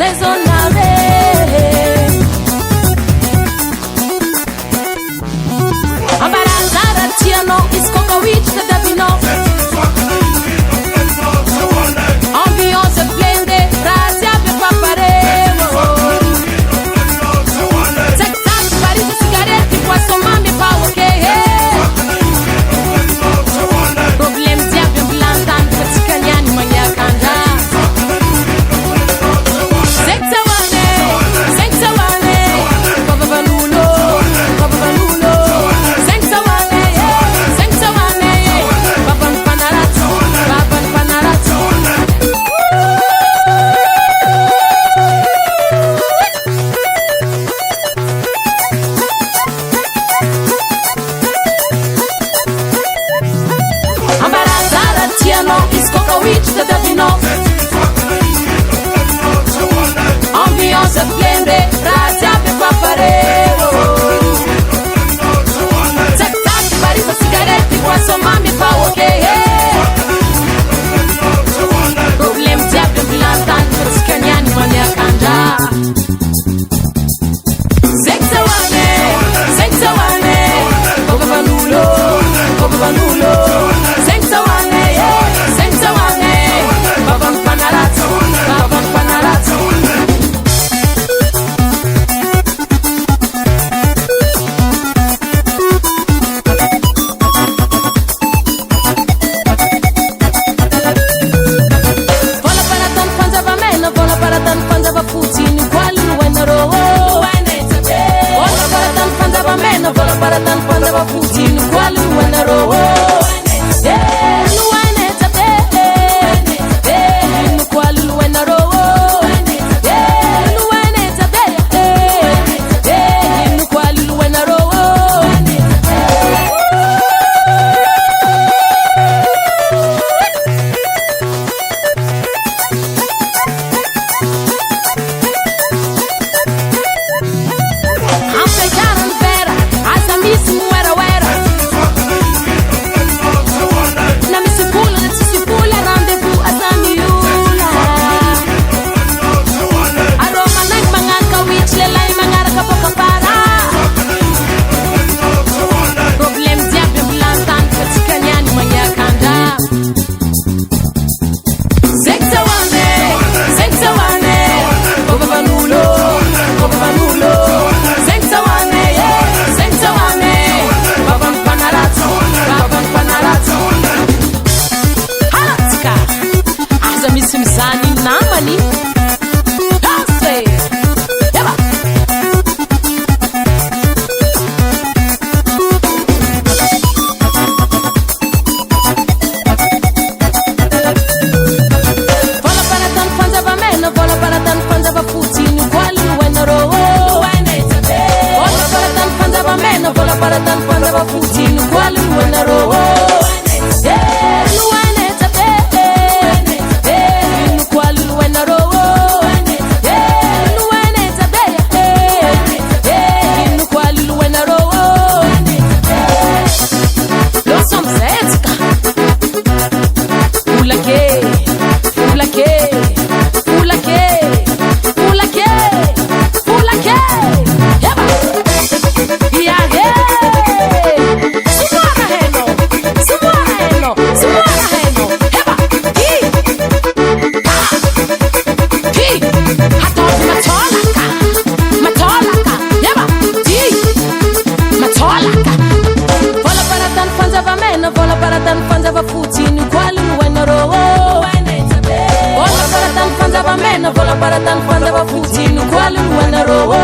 sezonale. Ambarazara tiano iskoka wich kadabino. Ambiance blende razia pe paparemo. Texas Paris cigarette poisson mami pa okay. Problem diable blandan patikanyani manyakanda. Ambiance blende razia pe paparero. Texas Paris cigarette poisson mami pa okay. Problem diable blandan patikanyani manyakanda. Sexawane Obabanulo Sexawane Babam Panarato Vola para tan panzava Putin quali wenero. Vola para tan panzava meno, vola para tan panzava Putin quali wenero. Simsani namani Dance Yaba Vola para tan panzava meno, vola para tan panzava Putin quali wenero. Vola para tan panzava meno, vola para tan panzava Putin quali wenero. Vola para tan panzava Putin quali wenero. Vola para tan panzava meno, vola para tan panzava Putin quali wenero.